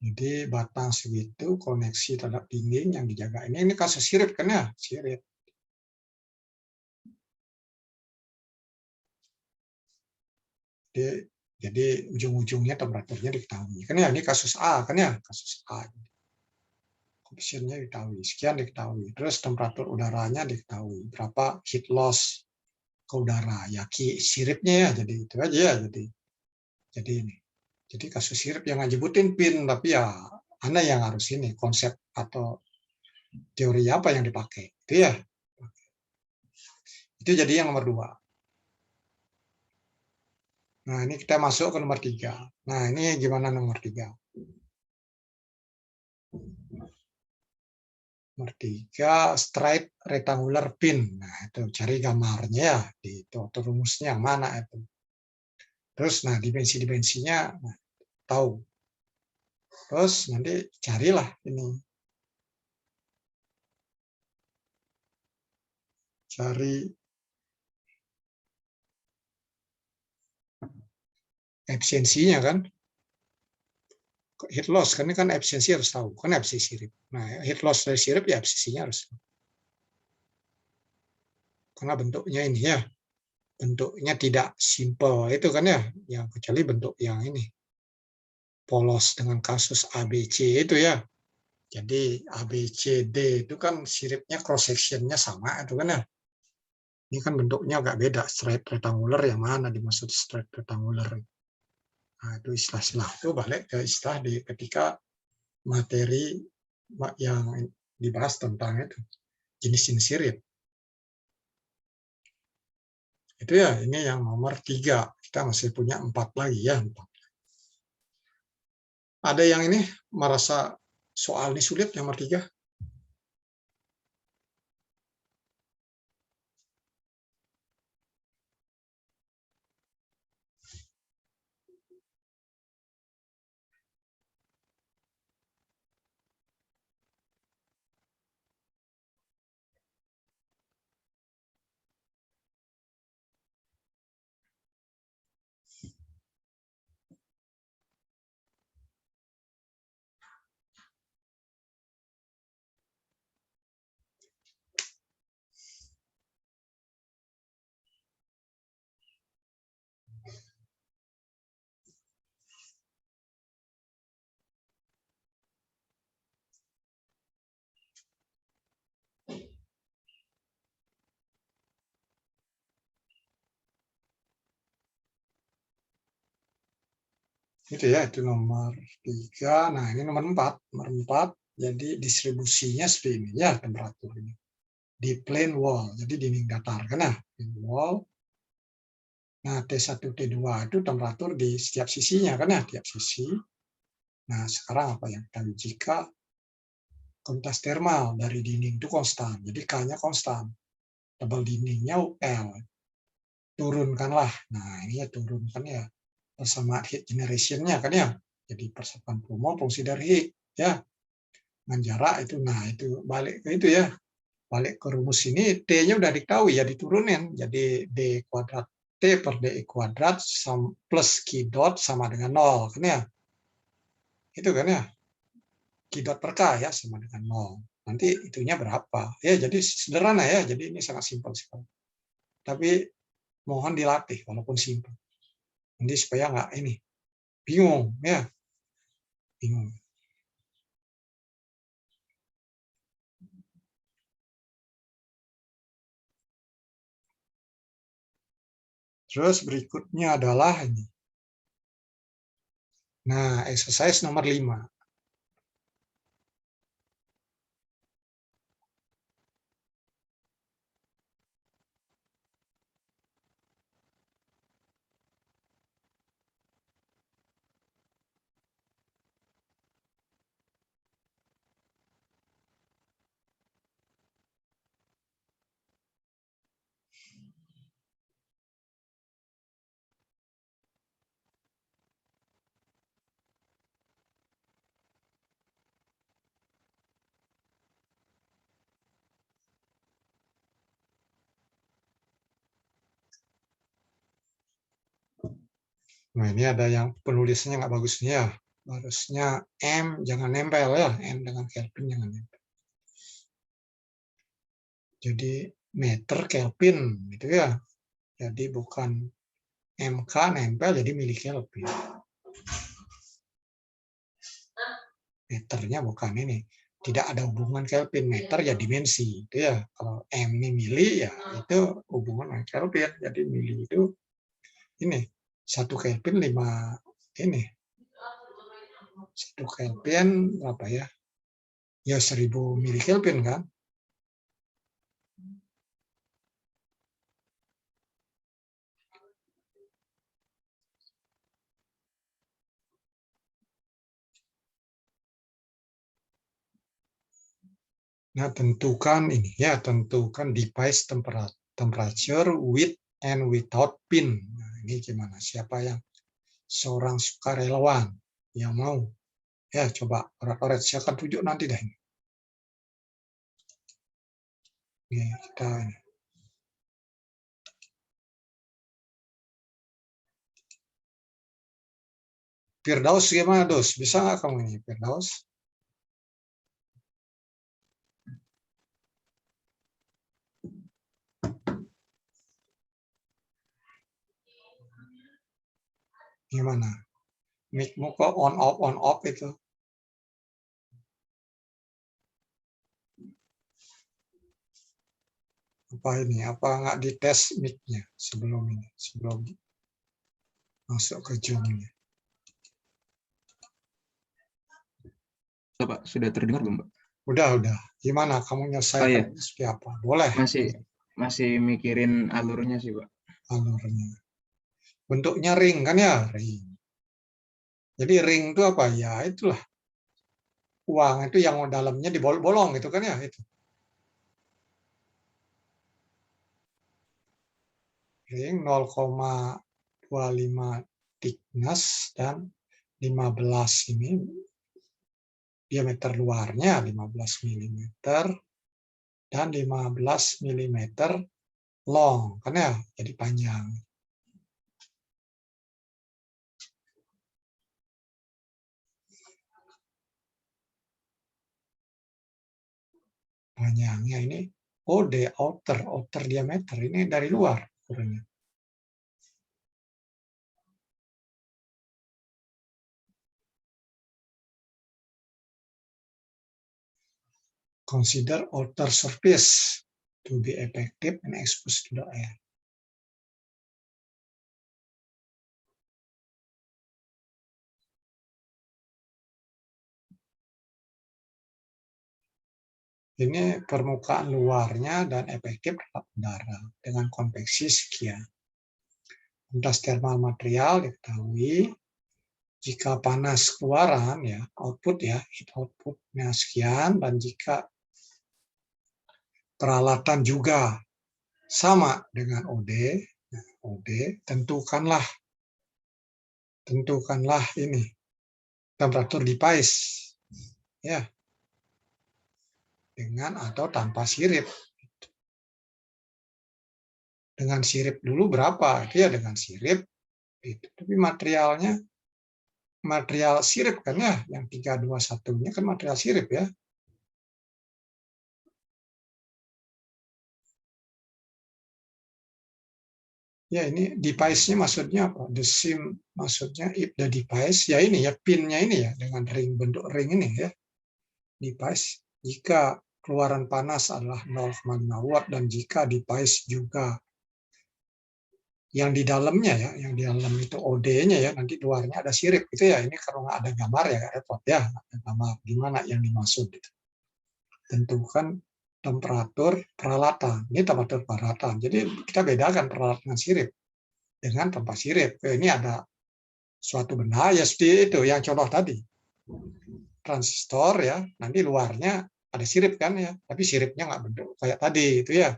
Jadi batang segitu koneksi terhadap dinding yang dijaga. Ini kasus sirip kan ya? Sirip. Jadi ujung-ujungnya temperaturnya diketahui. Kan ya ini kasus A kan ya? Kasus A. Koefisiennya diketahui. Sekian diketahui. Terus temperatur udaranya diketahui. Berapa heat loss ke udara. Ya siripnya ya. Jadi itu aja ya. Jadi ini. Jadi kasus sirip yang nyebutin pin, tapi ya Anda yang harus ini konsep atau teori apa yang dipakai. Itu ya. Itu jadi yang nomor 2. Nah, ini kita masuk ke nomor 3. Nah, ini gimana nomor 3? Nomor 3, straight rectangular pin. Nah, itu cari gambarnya ya, di itu atau rumusnya yang mana itu. Terus, nah dimensi-dimensinya nah, tahu. Terus nanti carilah ini. Cari efisiensinya kan. Heat loss, kan ini kan efisiensi harus tahu. Kan efisiensi sirip. Nah, heat loss dari sirip ya efisiensinya harus tahu. Karena bentuknya ini ya. Bentuknya tidak simple. Itu kan ya. Yang kecuali bentuk yang ini. Polos dengan kasus ABC itu ya. Jadi ABCD itu kan siripnya cross sectionnya sama itu kan ya. Ini kan bentuknya agak beda, straight rectangular yang mana dimaksud straight rectangular. Nah, itu istilah-istilah itu balik ke istilah di ketika materi yang dibahas tentang itu jenis-jenis sirip. Itu ya, ini yang nomor 3. Kita masih punya 4 lagi ya. 4. Ada yang ini merasa soal ini sulit nomor 3? Itu ya, itu nomor 3. Nah, ini nomor 4. Nomor 4, jadi distribusinya seperti ini ya, temperaturnya. Di plane wall, jadi dinding datar. Kan ya, plane wall. Nah, T1, T2 itu temperatur di setiap sisinya, kan ya, tiap sisi. Nah, sekarang apa yang kita tahu? Jika kuantitas termal dari dinding itu konstan, jadi K-nya konstan. Tebal dindingnya L. Turunkanlah. Nah, ini ya turunkan ya. Persamaan heat generation-nya kan ya. Jadi persamaan Promol fungsi dari heat ya. Dengan jarak itu, nah itu balik ke itu ya. Balik ke rumus ini, T-nya udah diketahui ya, diturunin. Jadi D kuadrat T per DE kuadrat plus Q dot sama dengan 0. Kan ya? Itu kan ya? Q dot per K ya sama dengan 0. Nanti itunya berapa? Ya, jadi sederhana ya. Jadi ini sangat simpel sekali. Tapi mohon dilatih walaupun simpel. Nanti supaya nggak ini bingung ya. Bingung. Terus berikutnya adalah ini. Nah, exercise nomor 5. Nah, ini ada yang penulisannya nggak bagusnya ya. Harusnya M jangan nempel ya. M dengan Kelvin jangan nempel. Jadi meter Kelvin gitu ya. Jadi bukan MK nempel jadi mili Kelvin. Meternya bukan ini. Tidak ada hubungan Kelvin, meter ya dimensi itu ya. Kalau M ini mili ya itu hubungan dengan Kelvin. Jadi mili itu ini 1 Kelvin 5 ini 1 Kelvin apa ya? Ya 1000 mili Kelvin kan. Nah, tentukan ini ya, tentukan device temperature with and without pin. Nah, ini gimana? Siapa yang seorang sukarelawan yang mau? Ya, coba oret-oret, saya akan tunjuk nanti deh. Ini kita ini. Firdaus gimana, Dos? Bisa nggak kamu ini, Firdaus? Gimana? Mic-mu kok on off itu? Apa ini? Apa nggak dites mic-nya sebelum ini? Sebelum masuk ke Zoom-nya? Pak, sudah terdengar belum, Pak? Udah. Gimana? Kamu Oh nyelesaikan iya, seperti apa? Boleh. masih mikirin alurnya sih, Pak. Alurnya. Bentuknya ring kan ya? Ring. Jadi ring itu apa? Ya itulah. Uang itu yang dalamnya dibolong gitu kan ya? Itu. Ring 0,25 thickness dan 15 ini diameter luarnya 15 mm dan 15 mm long kan ya? Jadi panjang. Panjangnya ini OD outer diameter ini dari luar ukurannya. Consider outer surface to be effective and exposed to the air. Ini permukaan luarnya dan efektif terhadap udara dengan konveksi sekian. Untuk thermal material diketahui jika panas keluaran ya heat outputnya sekian, dan jika peralatan juga sama dengan OD, tentukanlah ini temperatur device ya, dengan atau tanpa sirip. Dengan sirip dulu berapa? Itu ya dengan sirip. Itu. Tapi material sirip kan ya, yang 321-nya kan material sirip ya. Ya ini device-nya maksudnya apa? The sim maksudnya the device ya ini ya, pin-nya ini ya, dengan ring, bentuk ring ini ya. Device jika keluaran panas adalah 0,5 watt dan jika device juga yang di dalamnya ya, yang di dalam itu OD-nya ya, nanti luarnya ada sirip gitu ya. Ini kalau nggak ada gambar ya nggak repot ya, ada gambar gimana yang dimaksud gitu. Tentukan temperatur peralatan. Ini temperatur peralatan. Jadi kita bedakan peralatan sirip dengan tanpa sirip. Ini ada suatu benda ya seperti itu yang contoh tadi. Transistor ya, nanti luarnya ada sirip kan ya, tapi siripnya nggak bentuk kayak tadi itu ya.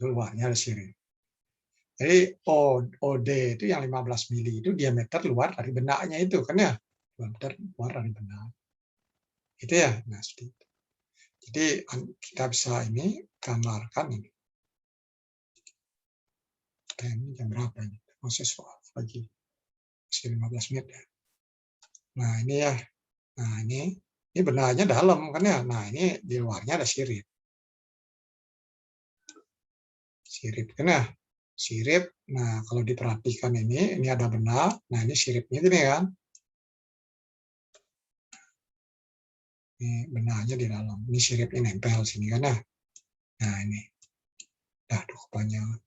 Luarnya ada sirip. Jadi OD itu yang 15 mili itu diameter luar dari bendanya itu kan ya. Diameter luar dari benda. Itu ya. Nah, seperti itu. Jadi kita bisa ini gambarkan ini. Ini jam berapa ini? Masih soal lagi. Masih 15 menit ya. Nah, ini ya. Nah, ini bendanya dalam kan ya. Nah, ini di luarnya ada sirip. Sirip kan ya. Sirip. Nah, kalau diperhatikan ini ada benda. Nah, ini siripnya gini kan. Ini benangnya di dalam. Ini siripnya nempel sini kan ya. Nah, ini. Aduh, kepanjangan.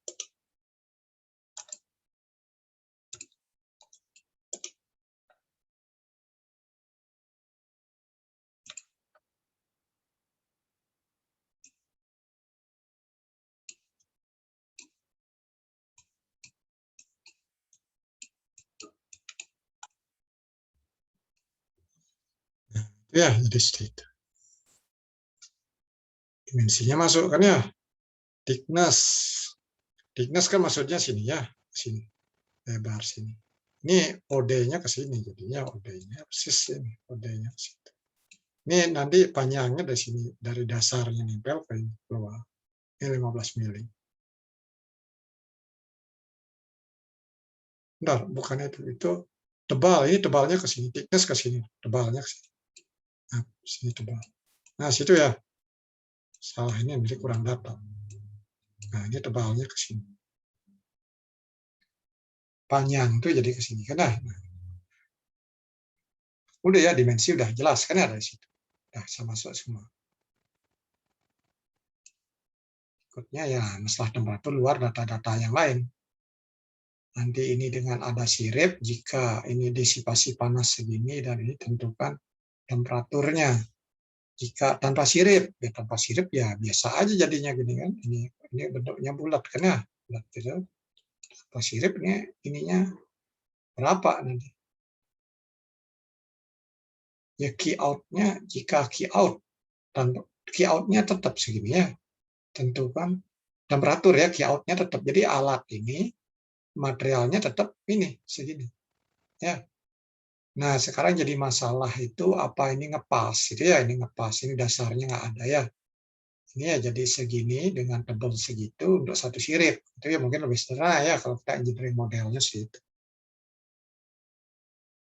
Ya, jadi seperti itu. Dimensinya masuk kan ya. Thickness. Thickness kan maksudnya sini ya, sini. Lebar sini. Ini OD-nya ke sini, jadinya OD-nya persis ini, OD-nya ke situ. Ini nanti panjangnya dari sini, dari dasarnya nempel ke ini keluar. Ini 15 mili. Bentar, bukan itu tebal. Ini tebalnya ke sini, thickness ke sini, tebalnya ke sini. Nah, sini tebal. Nah, situ ya. Salah ini milik kurang data. Nah, ini tebalnya ke sini. Panjang itu jadi ke sini kan. Nah, udah ya, dimensi udah jelas kan ya dari situ. Nah, sama semua. Berikutnya ya masalah temperatur luar data-data yang lain. Nanti ini dengan ada sirip, jika ini disipasi panas segini dan ini tentukan temperaturnya. Jika tanpa sirip, ya biasa aja jadinya gini kan. Ini bentuknya bulat kan ya, bulat gitu. Tanpa sirip ininya berapa nanti? Ya key out-nya, jika key out-nya tetap segini ya. Tentukan temperatur ya, key out-nya tetap. Jadi alat ini materialnya tetap ini segini ya. Nah sekarang jadi masalah itu apa ini ngepas itu ya, ini ngepas, ini dasarnya nggak ada ya, ini ya jadi segini dengan tebal segitu untuk satu sirip itu ya, mungkin lebih sederhana ya kalau kita engineering modelnya sih itu.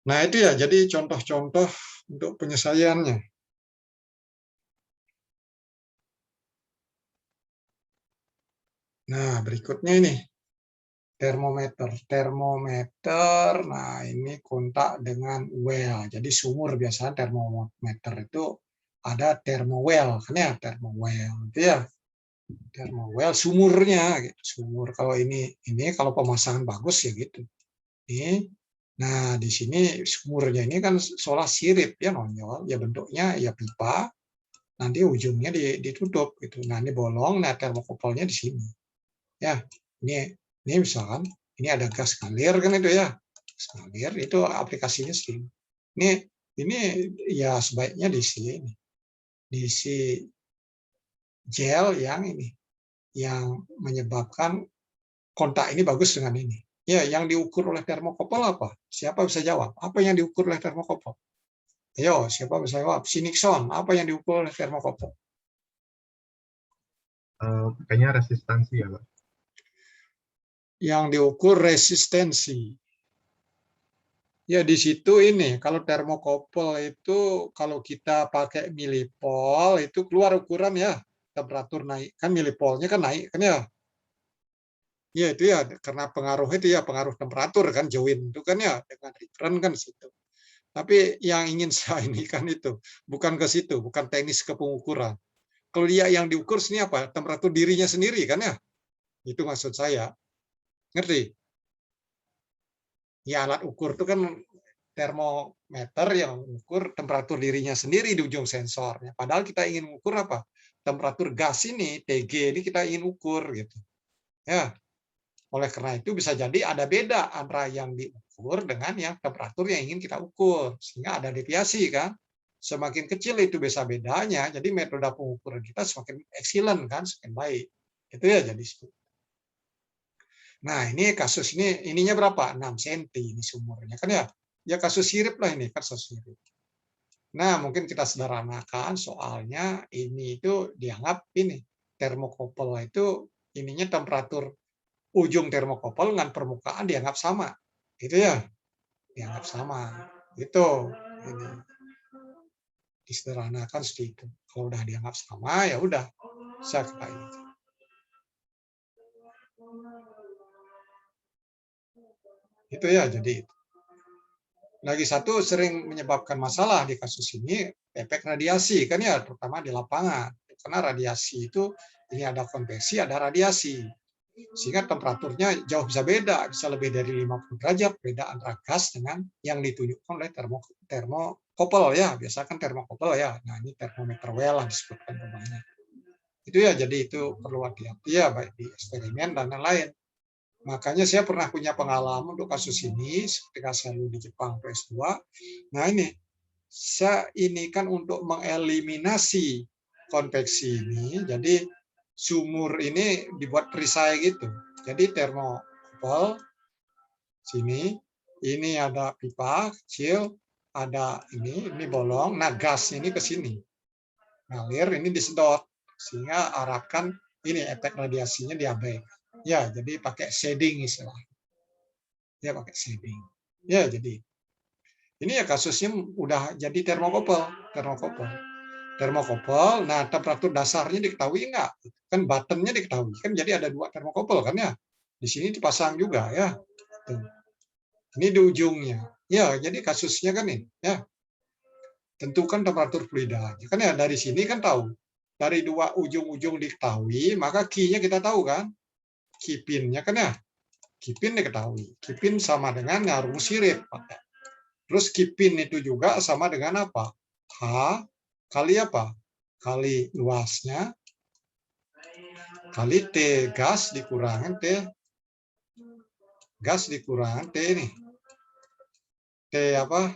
Nah itu ya jadi contoh-contoh untuk penyelesaiannya. Nah berikutnya ini termometer. Nah ini kontak dengan well, jadi sumur. Biasanya termometer itu ada thermowell kan ya, thermowell itu ya, thermowell sumurnya gitu. Sumur kalau ini kalau pemasangan bagus ya gitu ini. Nah di sini sumurnya ini kan seolah sirip ya, nonjol ya, bentuknya ya pipa, nanti ujungnya ditutup gitu. Nah ini bolong, nah termokopelnya di sini ya. Ini misalkan ini ada gas ngalir kan itu ya, gas ngalir itu aplikasinya sih. Ini ya sebaiknya diisi gel yang ini, yang menyebabkan kontak ini bagus dengan ini. Ya, yang diukur oleh termokopel apa? Siapa bisa jawab? Apa yang diukur oleh termokopel? Ayo, siapa bisa jawab? Si Nixon, apa yang diukur oleh termokopel? Kayaknya resistansi ya, Pak. Yang diukur resistensi. Ya di situ ini, kalau termokopel itu kalau kita pakai milipol itu keluar ukuran ya, temperatur naik kan, milipolnya kan naik kan ya. Ya itu ya karena pengaruh itu ya, pengaruh temperatur kan, join itu kan ya, dengan reference kan situ. Tapi yang ingin saya ini kan itu bukan ke situ, bukan teknis ke pengukuran. Kalau dia yang diukur sini apa? Temperatur dirinya sendiri kan ya. Itu maksud saya. Ngerti? Ya alat ukur itu kan termometer yang mengukur temperatur dirinya sendiri di ujung sensornya. Padahal kita ingin mengukur apa? Temperatur gas ini, TG ini kita ingin ukur gitu. Ya. Oleh karena itu bisa jadi ada beda antara yang diukur dengan yang temperatur yang ingin kita ukur. Sehingga ada deviasi kan. Semakin kecil itu bisa bedanya, jadi metode pengukuran kita semakin excellent kan, semakin baik. Itu ya jadi. Nah, ini kasus ininya berapa? 6 cm ini sumurnya kan ya. Ya kasus sirip lah ini, kasus sirip. Nah, mungkin kita sederhanakan soalnya ini itu dianggap ini termokopel itu ininya temperatur ujung termokopel dengan permukaan dianggap sama. Gitu ya. Dianggap sama. Gitu. Ini disederhanakan seperti itu. Kalau udah dianggap sama ya udah bisa kita ini. Itu ya, jadi lagi satu sering menyebabkan masalah di kasus ini efek radiasi kan ya, terutama di lapangan. Karena radiasi itu ini ada konveksi, ada radiasi. Sehingga temperaturnya jauh bisa beda, bisa lebih dari 50 derajat beda antara gas dengan yang ditunjukkan oleh termokopel ya. Biasa kan termokopel ya. Nah, ini termometer well disebutkan namanya. Itu ya, jadi itu perlu hati-hati ya, baik di eksperimen dan lain-lain. Makanya saya pernah punya pengalaman untuk kasus ini ketika saya di Jepang PS2. Nah ini, saya ini kan untuk mengeliminasi konveksi ini, jadi sumur ini dibuat perisai gitu. Jadi termokouple sini, ini ada pipa kecil, ada ini bolong, nah gas ini ke sini. Ngalir, ini disedot, sehingga arahkan ini efek radiasinya diabaikan. Ya, jadi pakai shading istilah. Ya, pakai shading. Ya, jadi ini ya kasusnya udah jadi termokouple. Termokouple, nah temperatur dasarnya diketahui enggak? Kan buttonnya diketahui. Kan jadi ada 2 termokouple kan ya. Di sini dipasang juga ya. Tuh. Ini di ujungnya. Ya, jadi kasusnya kan ini ya. Tentukan temperatur fluida. Kan ya dari sini kan tahu. Dari 2 ujung-ujung diketahui, maka key-nya kita tahu kan? Key pin-nya kan ya. Key pin diketahui. Key pin sama dengan ngaruh sirip. Terus key pin itu juga sama dengan apa? H kali apa? Kali luasnya kali T gas dikurangan T ini. T apa?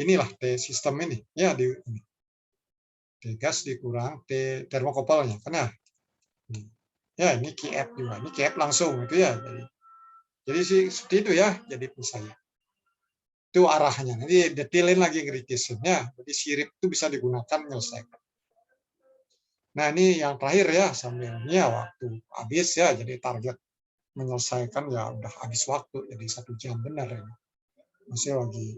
Inilah T sistem ini. Ya di T gas dikurang T termokouple-nya kan ya. Ya ini QF juga. Ini QF langsung itu ya. Jadi sih seperti itu ya. Jadi misalnya itu arahnya. Nanti detailin lagi kritisnya. Jadi sirip itu bisa digunakan menyelesaikan. Nah ini yang terakhir ya, sambilnya waktu habis ya, jadi target menyelesaikan ya udah habis waktu, jadi 1 jam benar ini. Masih lagi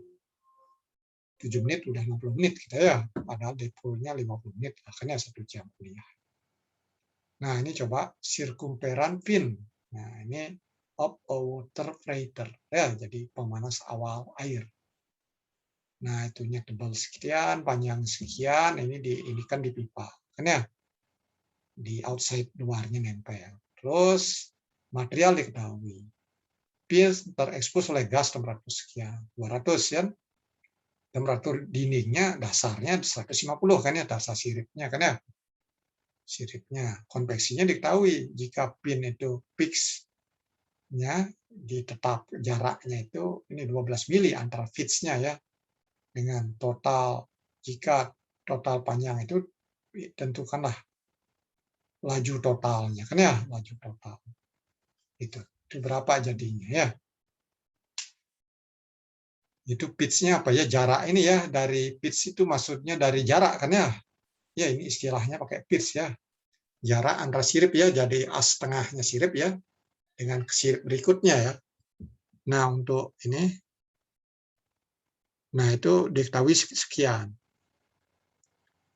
7 menit, udah 60 menit kita ya, padahal deponya 50 menit, akhirnya 1 jam kuliah. Nah ini coba circumference pin. Nah ini of water filter ya, jadi pemanas awal air. Nah itunya tebal sekian, panjang sekian, ini kan di pipa, kan ya? Di outside luarnya nempel. Terus material diketahui. Pin terekspos oleh gas temperatur sekian, 200 kan. Temperatur dindingnya dasarnya 150 kan ya, dasar siripnya kan ya. Siripnya, konveksinya diketahui. Jika pin itu fix-nya ditetap jaraknya itu ini 12 mili antara fix-nya ya dengan total, jika total panjang itu tentukanlah laju totalnya kan ya, laju total itu berapa jadinya ya, itu pitch-nya apa ya, jarak ini ya, dari pitch itu maksudnya dari jarak kan ya, ya ini istilahnya pakai pitch ya, jarak antara sirip ya, jadi as tengahnya sirip ya dengan sirip berikutnya ya. Nah untuk ini, nah itu diketahui sekian.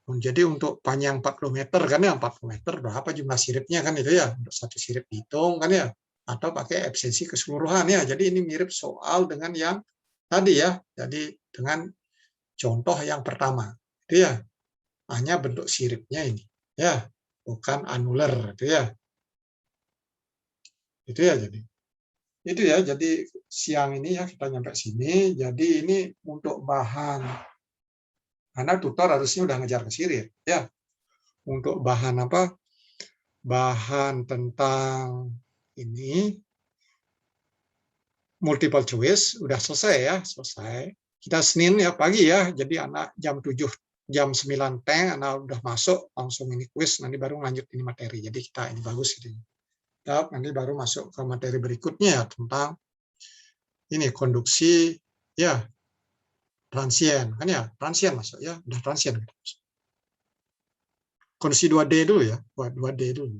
Jadi untuk panjang 40 meter kan ya, 40 meter berapa jumlah siripnya kan itu ya, untuk satu sirip dihitung kan ya, atau pakai efisiensi keseluruhan ya. Jadi ini mirip soal dengan yang tadi ya, jadi dengan contoh yang pertama itu ya, hanya bentuk siripnya ini ya, bukan anuler itu ya. Itu ya, jadi itu ya, jadi siang ini ya kita nyampe sini. Jadi ini untuk bahan, karena tutor harusnya udah ngejar ke sirip ya. Untuk bahan apa? Bahan tentang ini multiple choice udah selesai ya, selesai. Kita Senin ya pagi ya, jadi anak jam 7, jam 9 teng anak udah masuk langsung ini kuis, nanti baru lanjut ini materi. Jadi kita ini bagus itu. Nanti baru masuk ke materi berikutnya ya, tentang ini konduksi ya, transien kan ya, transien masuk ya, udah transien. Konduksi 2D dulu ya, buat 2D dulu.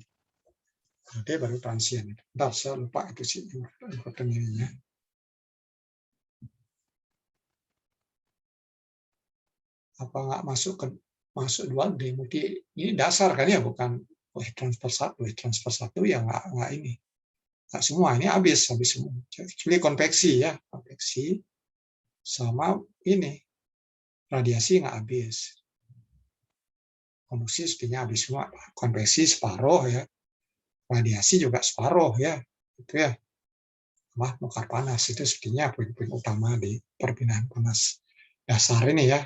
2D baru transien. Bentar, saya lupa itu sih ikutan ininya. Apa nggak masuk 2D, mungkin ini dasar kan ya, bukan transfer 1 ya nggak ini, nggak semua ini habis semua, kecuali konveksi ya, konveksi sama ini radiasi nggak habis, konduksi sepertinya habis semua, konveksi separuh ya, radiasi juga separuh ya, itu ya, bongkar panas itu sepertinya poin-poin utama di perpindahan panas dasar ini ya.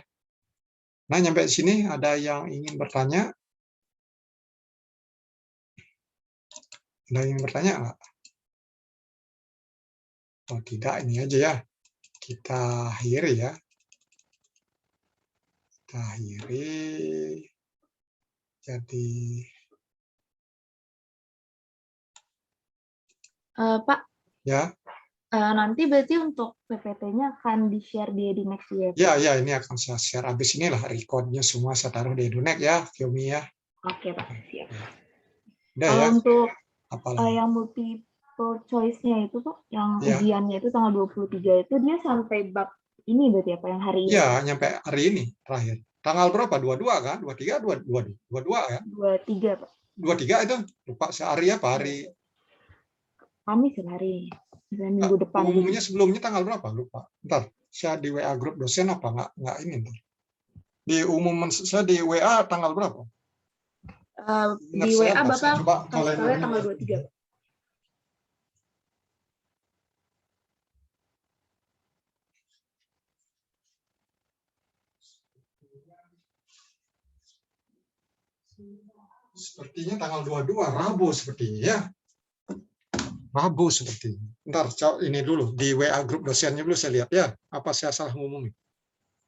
Nah, nyampe sini ada yang ingin bertanya? Ada yang ingin bertanya nggak? Oh tidak, ini aja ya. Kita akhiri ya. Kita akhiri. Jadi Pak, ya, nanti berarti untuk PPT-nya akan di-share di Edinex ya? ya ini akan saya share. Habis inilah recordnya semua saya taruh di Edunex ya, Kyomi ya. Oke, Pak. Siap. Udah Kalau ya, untuk apalagi? yang multiple choice-nya itu, Pak, yang Ya. ujiannya itu tanggal 23 itu, dia sampai bab ini berarti apa, yang hari ini? Ya, nyampe hari ini terakhir. Tanggal berapa? 22 kan? 23, 22 ya? 23, Pak. 23 itu? Lupa sehari apa? Hari Kamis ya hari ini. Misalnya minggu depan. umumnya sebelumnya tanggal berapa? Lupa. Ntar, saya di WA grup dosen apa? Nggak ini ntar. Di umum saya di WA tanggal berapa? Ingat Di saya WA nggak? Saya Bapak coba kasih kalendernya. tanggal 23, Pak. Sepertinya tanggal 22, Rabu sepertinya ya. Rabu sepertinya. Ntar ini dulu, di WA grup dosennya dulu saya lihat ya. Apa saya salah ngomong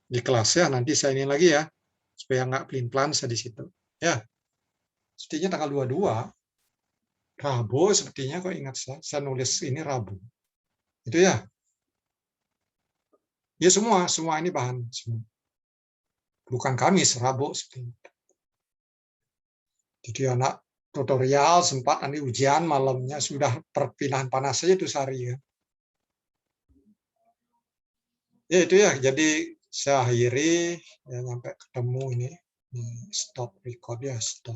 di kelas ya, nanti saya ini lagi ya. Supaya nggak pelin-pelan saya di situ. Ya, sepertinya tanggal 22, Rabu sepertinya kok ingat saya nulis ini Rabu. Itu ya. Ya semua ini bahan semua. Bukan Kamis, Rabu sepertinya. Jadi anak tutorial sempat nanti ujian malamnya sudah perpindahan panas saja itu sehari ya. Ya itu ya, jadi saya akhiri ya, sampai ketemu ini stop record ya, stop.